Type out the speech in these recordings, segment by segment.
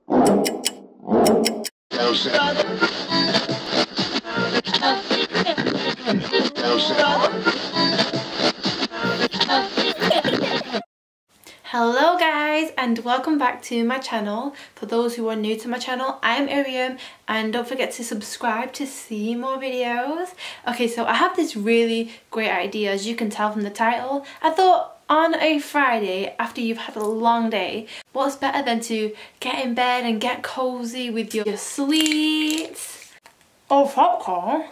Hello guys, and welcome back to my channel. For those who are new to my channel, I'm Irium, and don't forget to subscribe to see more videos. Okay, so I have this really great idea, as you can tell from the title. I thought on a Friday, after you've had a long day, what's better than to get in bed and get cozy with your sweets or popcorn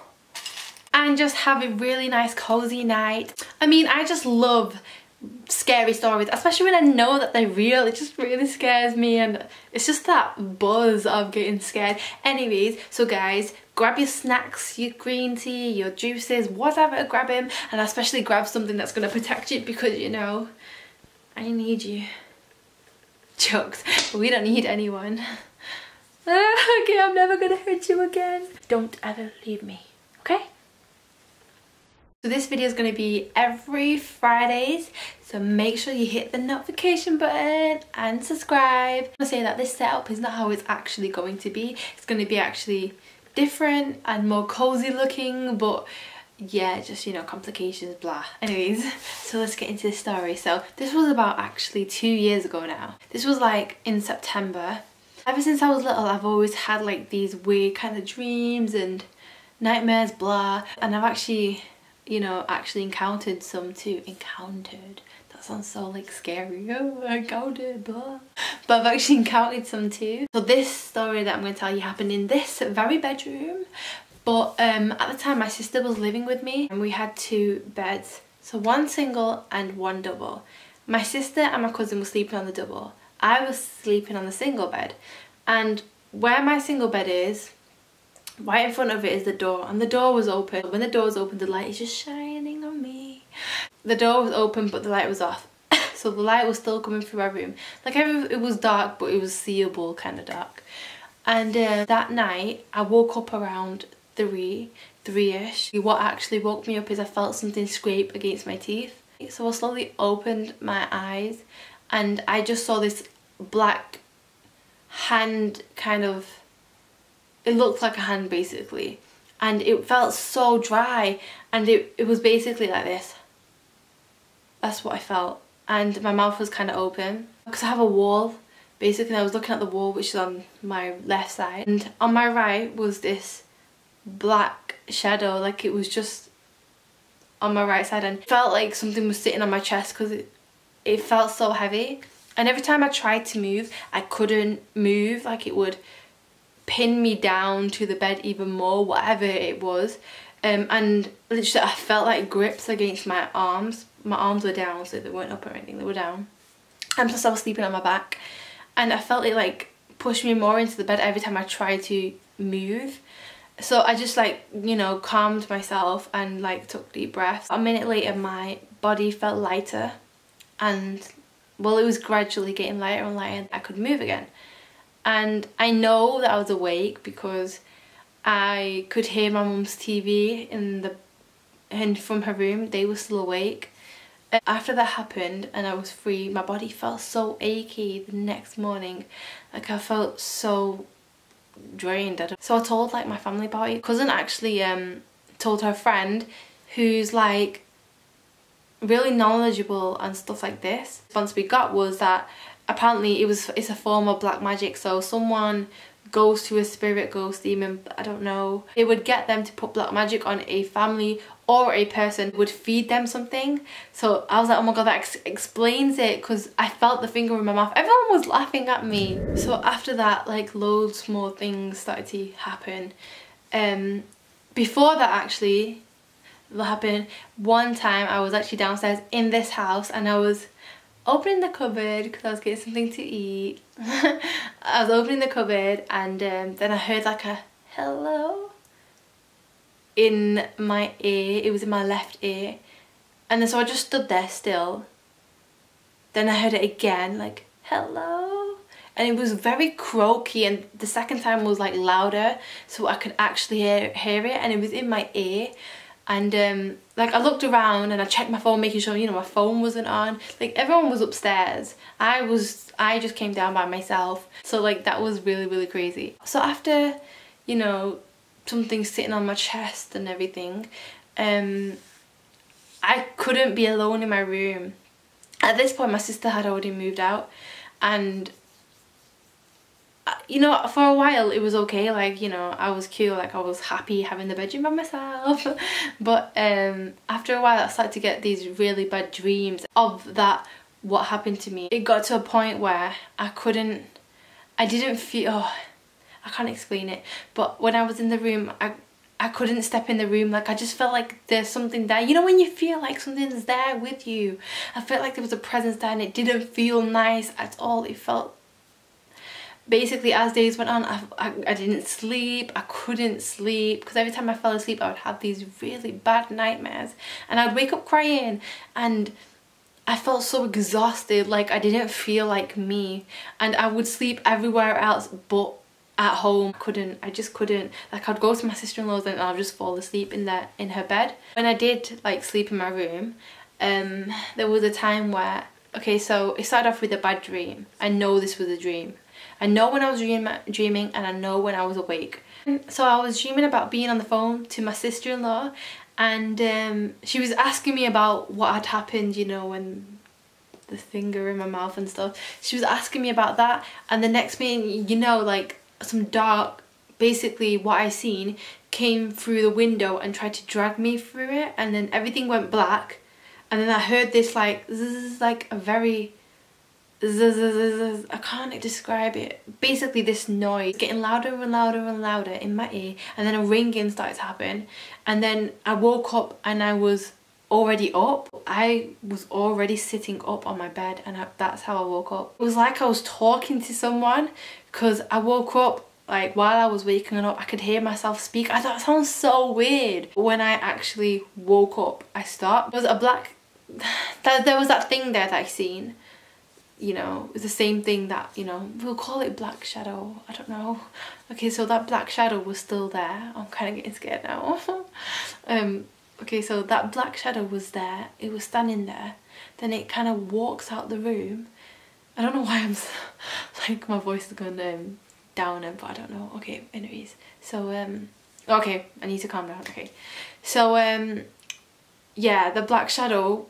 and just have a really nice cozy night. I mean, I just love scary stories, especially when I know that they're real. It just really scares me, and it's just that buzz of getting scared. Anyways, so guys, grab your snacks, your green tea, your juices, whatever, grab them, and especially grab something that's going to protect you, because you know, I need you. Jokes, we don't need anyone. Okay, I'm never gonna hurt you again. Don't ever leave me, okay? So this video is going to be every Fridays, so make sure you hit the notification button and subscribe. I want to say that this setup is not how it's actually going to be. It's going to be actually different and more cozy looking, but yeah, just, you know, complications, blah. Anyways, so let's get into the story. So this was about actually 2 years ago now. This was like in September. Ever since I was little, I've always had like these weird kind of dreams and nightmares, blah, and I've actually, you know, actually encountered some too. Encountered, that sounds so like scary. Oh, I encountered, blah. But I've actually encountered some too. So this story that I'm going to tell you happened in this very bedroom. But at the time my sister was living with me, and we had 2 beds. So one single and one double. My sister and my cousin were sleeping on the double. I was sleeping on the single bed. And where my single bed is, right in front of it is the door, and the door was open. When the door was open, the light is just shining on me. The door was open, but the light was off. So the light was still coming through our room. Like, it was dark, but it was seeable kind of dark. And that night, I woke up around 3-ish. What actually woke me up is I felt something scrape against my teeth. So I slowly opened my eyes, and I just saw this black hand kind of, it looked like a hand basically, and it felt so dry, and it was basically like this. That's what I felt, and my mouth was kind of open because I have a wall. Basically, I was looking at the wall, which is on my left side, and on my right was this black shadow, like it was just on my right side, and it felt like something was sitting on my chest because it felt so heavy. And every time I tried to move, I couldn't move. Like, it would pin me down to the bed even more, whatever it was. And literally I felt like grips against my arms. My arms were down, so they weren't up or anything, they were down. And plus I was sleeping on my back, and I felt it like push me more into the bed every time I tried to move. So I just, like, you know, calmed myself and like took deep breaths. A minute later my body felt lighter, and well, it was gradually getting lighter and lighter. I could move again. And I know that I was awake because I could hear my mum's TV from her room. They were still awake. After that happened and I was free, my body felt so achy the next morning. Like, I felt so drained. So I told like my family about it. Cousin actually told her friend, who's like really knowledgeable and stuff like this. The response we got was that apparently it's a form of black magic. So someone goes to a spirit, ghost, demon, I don't know, it would get them to put black magic on a family or a person, would feed them something. So I was like, oh my god, that explains it, because I felt the finger in my mouth. Everyone was laughing at me. So after that, like, loads more things started to happen. Before that, actually, what happened, one time I was actually downstairs in this house, and I was opening the cupboard because I was getting something to eat. I was opening the cupboard, and then I heard like a hello in my ear. It was in my left ear, and then so I just stood there still. Then I heard it again, like hello, and it was very croaky, and the second time was like louder, so I could actually hear it, and it was in my ear. And like I looked around and I checked my phone, making sure, you know, my phone wasn't on. Like everyone was upstairs. I just came down by myself. So like that was really, really crazy. So after, you know, something sitting on my chest and everything, I couldn't be alone in my room. At this point my sister had already moved out, and you know, for a while it was okay, like, you know, I was cute, like I was happy having the bedroom by myself. But after a while I started to get these really bad dreams of that, what happened to me. It got to a point where I didn't feel, oh, I can't explain it, but when I was in the room, I couldn't step in the room. Like I just felt like there's something there. You know when you feel like something's there with you? I felt like there was a presence there and it didn't feel nice at all. It felt, basically as days went on, I didn't sleep. I couldn't sleep because every time I fell asleep I would have these really bad nightmares and I'd wake up crying, and I felt so exhausted, like I didn't feel like me, and I would sleep everywhere else but at home. I just couldn't. Like I'd go to my sister-in-law's and I'd just fall asleep in her bed. When I did like sleep in my room, there was a time where, okay, so it started off with a bad dream. I know this was a dream. I know when I was dreaming and I know when I was awake. So I was dreaming about being on the phone to my sister-in-law, and she was asking me about what had happened, you know, when the finger in my mouth and stuff. She was asking me about that, and the next thing you know, like some dark, basically what I seen came through the window and tried to drag me through it, and then everything went black, and then I heard this like zzz, like a very zzz, I can't describe it, basically this noise getting louder and louder and louder in my ear, and then a ringing started to happen, and then I woke up and I was already up. I was already sitting up on my bed, and that's how I woke up. It was like I was talking to someone, because I woke up, like while I was waking up I could hear myself speak. I thought it sounds so weird. When I actually woke up I stopped. There was a black, there was that thing there that I seen, you know, it was the same thing that, you know, we'll call it black shadow, I don't know. Okay, so that black shadow was still there. I'm kind of getting scared now. Okay, so that black shadow was there, it was standing there, then it kind of walks out the room. I don't know why I'm so, like my voice is going down, but I don't know. Okay, anyways, so okay, I need to calm down. Okay, so yeah, the black shadow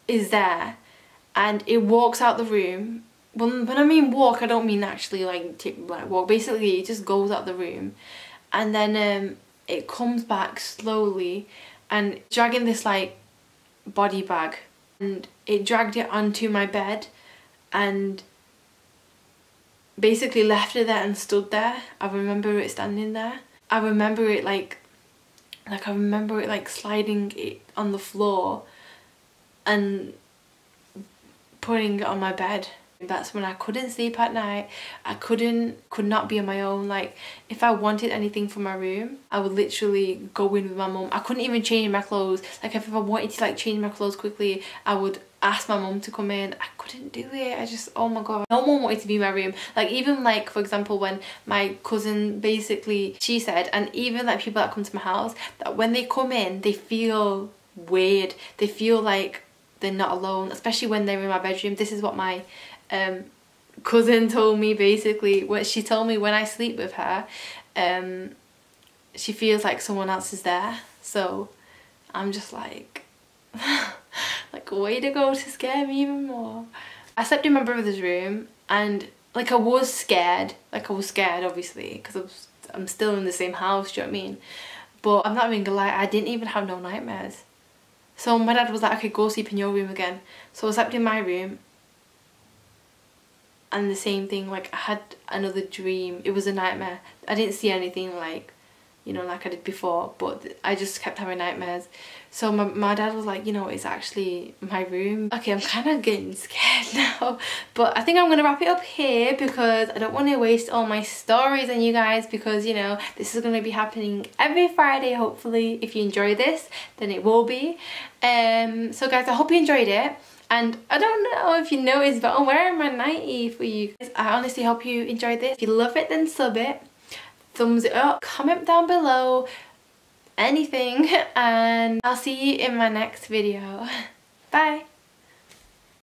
is there and it walks out the room. When I mean walk, I don't mean actually like walk. Basically it just goes out the room, and then it comes back slowly and dragging this like body bag, and it dragged it onto my bed and basically left it there and stood there. I remember it standing there. I remember it like I remember it like sliding it on the floor and putting it on my bed. That's when I couldn't sleep at night. I could not be on my own. Like if I wanted anything from my room, I would literally go in with my mum. I couldn't even change my clothes. Like if I wanted to like change my clothes quickly, I would ask my mum to come in. I couldn't do it. I just, oh my god, no one wanted to be in my room. Like even like for example when my cousin, basically she said, and even like people that come to my house, that when they come in they feel weird. They feel like they're not alone, especially when they're in my bedroom. This is what my cousin told me, basically. What she told me, when I sleep with her, she feels like someone else is there. So I'm just like like way to go to scare me even more. I slept in my brother's room and like I was scared. Like I was scared obviously because I'm still in the same house, do you know what I mean? But I'm not even gonna lie, I didn't even have no nightmares. So my dad was like, okay, go sleep in your room again. So I slept in my room, and the same thing, like I had another dream. It was a nightmare. I didn't see anything like, you know, like I did before, but I just kept having nightmares. So my dad was like, you know, it's actually my room. Okay, I'm kind of getting scared now, but I think I'm gonna wrap it up here because I don't want to waste all my stories on you guys, because you know this is going to be happening every Friday hopefully. If you enjoy this, then it will be. So guys, I hope you enjoyed it. And I don't know if you noticed, but I'm wearing my nightie for you. I honestly hope you enjoyed this. If you love it, then sub it, thumbs it up, comment down below, anything, and I'll see you in my next video. Bye!